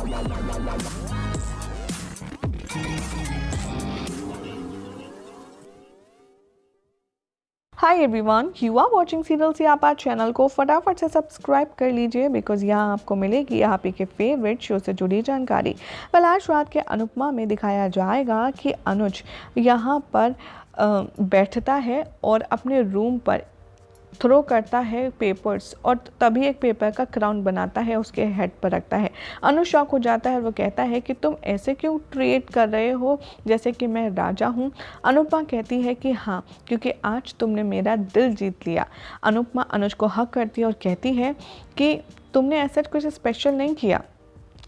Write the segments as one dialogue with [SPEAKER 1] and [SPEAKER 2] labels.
[SPEAKER 1] Hi everyone, you are watching serial से आप channel को फटाफट से सब्सक्राइब कर लीजिए बिकॉज यहाँ आपको मिलेगी आप ही के फेवरेट शो से जुड़ी जानकारी। आज रात के अनुपमा में दिखाया जाएगा कि अनुज यहाँ पर बैठता है और अपने रूम पर थ्रो करता है पेपर्स और तभी एक पेपर का क्राउन बनाता है, उसके हेड पर रखता है। अनुज शॉक हो जाता है और वो कहता है कि तुम ऐसे क्यों ट्रीट कर रहे हो जैसे कि मैं राजा हूँ। अनुपमा कहती है कि हाँ, क्योंकि आज तुमने मेरा दिल जीत लिया। अनुपमा अनुज को हक करती है और कहती है कि तुमने ऐसा कुछ स्पेशल नहीं किया,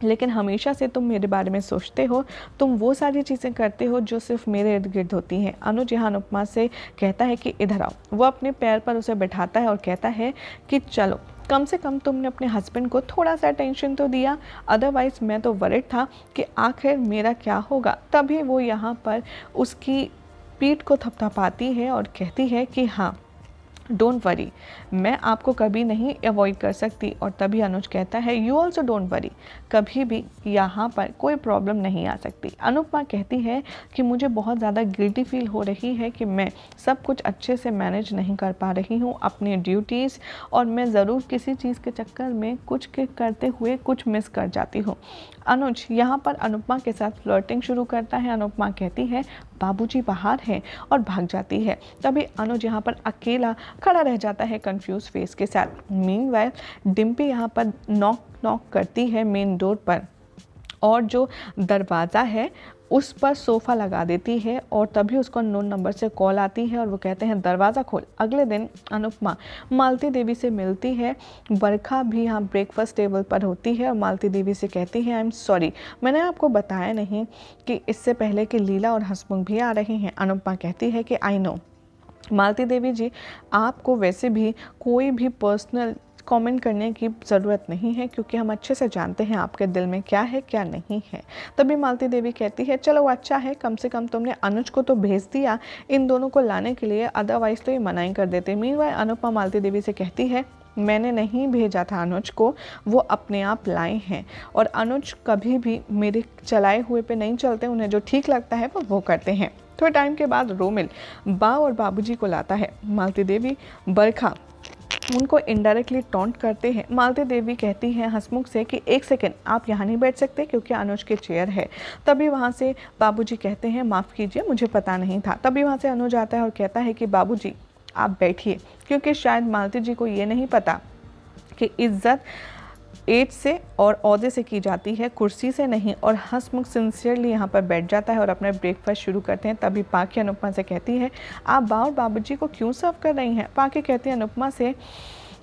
[SPEAKER 1] लेकिन हमेशा से तुम मेरे बारे में सोचते हो, तुम वो सारी चीज़ें करते हो जो सिर्फ मेरे इर्द गिर्द होती हैं। अनुज यहाँ अनुपमा से कहता है कि इधर आओ। वो अपने पैर पर उसे बैठाता है और कहता है कि चलो, कम से कम तुमने अपने हस्बैंड को थोड़ा सा अटेंशन तो दिया, अदरवाइज मैं तो वरिड था कि आखिर मेरा क्या होगा। तभी वो यहाँ पर उसकी पीठ को थपथपाती है और कहती है कि हाँ, डोंट वरी, मैं आपको कभी नहीं अवॉइड कर सकती। और तभी अनुज कहता है यू ऑल्सो डोंट वरी, कभी भी यहाँ पर कोई प्रॉब्लम नहीं आ सकती। अनुपमा कहती है कि मुझे बहुत ज़्यादा गिल्टी फील हो रही है कि मैं सब कुछ अच्छे से मैनेज नहीं कर पा रही हूँ अपनी ड्यूटीज़, और मैं ज़रूर किसी चीज़ के चक्कर में कुछ के करते हुए कुछ मिस कर जाती हूँ। अनुज यहाँ पर अनुपमा के साथ फ्लर्टिंग शुरू करता है। अनुपमा कहती है बाबूजी बाहर हैं और भाग जाती है। तभी अनुज यहाँ पर अकेला खड़ा रह जाता है कंफ्यूज फेस के साथ। मीनवाइल डिम्पी यहाँ पर नॉक करती है मेन डोर पर और जो दरवाज़ा है उस पर सोफ़ा लगा देती है और तभी उसको अननोन नंबर से कॉल आती है और वो कहते हैं दरवाज़ा खोल। अगले दिन अनुपमा मालती देवी से मिलती है। बरखा भी यहाँ ब्रेकफास्ट टेबल पर होती है और मालती देवी से कहती है आई एम सॉरी, मैंने आपको बताया नहीं कि इससे पहले कि लीला और हंसमुख भी आ रहे हैं। अनुपमा कहती है कि आई नो मालती देवी जी, आपको वैसे भी कोई भी पर्सनल कमेंट करने की ज़रूरत नहीं है क्योंकि हम अच्छे से जानते हैं आपके दिल में क्या है क्या नहीं है। तभी मालती देवी कहती है चलो अच्छा है, कम से कम तुमने अनुज को तो भेज दिया इन दोनों को लाने के लिए, अदरवाइज़ तो ये मना ही कर देते। मीनवाइल अनुपमा मालती देवी से कहती है मैंने नहीं भेजा था अनुज को, वो अपने आप लाए हैं और अनुज कभी भी मेरे चलाए हुए पे नहीं चलते, उन्हें जो ठीक लगता है वो करते हैं। थोड़े टाइम के बाद रोमिल बा और बाबूजी को लाता है। मालती देवी बरखा उनको इनडायरेक्टली टॉन्ट करते हैं। मालती देवी कहती हैं हंसमुख से कि एक सेकेंड आप यहाँ नहीं बैठ सकते क्योंकि अनुज के चेयर है। तभी वहाँ से बाबूजी कहते हैं माफ़ कीजिए, मुझे पता नहीं था। तभी वहाँ से अनुज आता है और कहता है कि बाबूजी आप बैठिए, क्योंकि शायद मालती जी को ये नहीं पता कि इज्जत एज से और ओहदे से की जाती है, कुर्सी से नहीं। और हंसमुख सिंसियरली यहाँ पर बैठ जाता है और अपना ब्रेकफास्ट शुरू करते हैं। तभी पाकी अनुपमा से कहती है आप बा और बाबूजी को क्यों सर्व कर रही हैं। पाकी कहती है अनुपमा से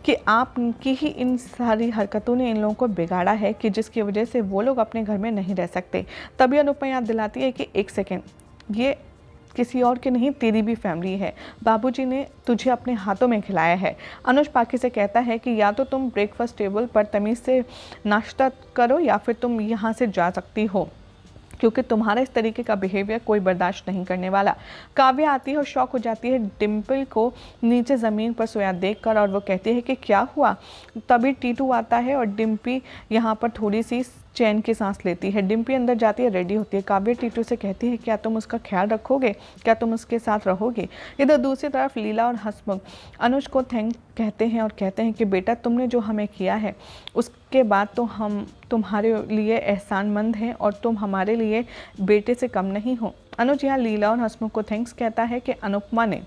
[SPEAKER 1] कि आपकी ही इन सारी हरकतों ने इन लोगों को बिगाड़ा है कि जिसकी वजह से वो लोग अपने घर में नहीं रह सकते। तभी अनुपमा याद दिलाती है कि एक सेकेंड, ये किसी और की नहीं, तेरी भी फैमिली है, बाबूजी ने तुझे अपने हाथों में खिलाया है। अनुज पाकी से कहता है कि या तो तुम ब्रेकफास्ट टेबल पर तमीज़ से नाश्ता करो या फिर तुम यहाँ से जा सकती हो, क्योंकि तुम्हारा इस तरीके का बिहेवियर कोई बर्दाश्त नहीं करने वाला। काव्य आती है और शॉक हो जाती है डिम्पल को नीचे ज़मीन पर सोया देखकर और वो कहती है कि क्या हुआ। तभी टीटू आता है और डिम्पी यहाँ पर थोड़ी सी चैन की सांस लेती है। डिम्पी अंदर जाती है, रेडी होती है। काव्य टीटू से कहती है क्या तुम उसका ख्याल रखोगे, क्या तुम उसके साथ रहोगे। इधर दूसरी तरफ लीला और हंसमुख अनुज को थैंक कहते हैं और कहते हैं कि बेटा तुमने जो हमें किया है उसके बाद तो हम तुम्हारे लिए एहसानमंद हैं और तुम हमारे लिए बेटे से कम नहीं हो। अनुज यहाँ लीला और हंसमुख को थैंक्स कहता है कि अनुपमा ने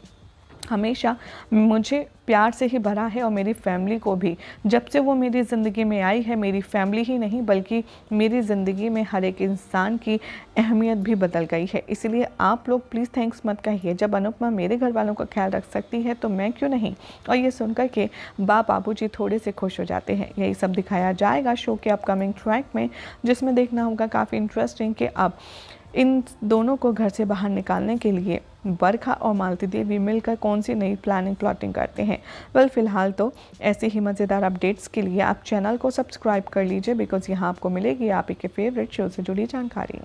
[SPEAKER 1] हमेशा मुझे प्यार से ही भरा है और मेरी फैमिली को भी। जब से वो मेरी ज़िंदगी में आई है, मेरी फैमिली ही नहीं बल्कि मेरी ज़िंदगी में हर एक इंसान की अहमियत भी बदल गई है। इसलिए आप लोग प्लीज़ थैंक्स मत कहिए, जब अनुपमा मेरे घर वालों का ख्याल रख सकती है तो मैं क्यों नहीं। और ये सुनकर के बाबूजी थोड़े से खुश हो जाते हैं। यही सब दिखाया जाएगा शो के अपकमिंग ट्रैक में, जिसमें देखना होगा काफ़ी इंटरेस्टिंग कि अब इन दोनों को घर से बाहर निकालने के लिए बरखा और मालती देवी मिलकर कौन सी नई प्लाटिंग करते हैं। फिलहाल तो ऐसे ही मज़ेदार अपडेट्स के लिए आप चैनल को सब्सक्राइब कर लीजिए बिकॉज़ यहाँ आपको मिलेगी आप ही के फेवरेट शो से जुड़ी जानकारी।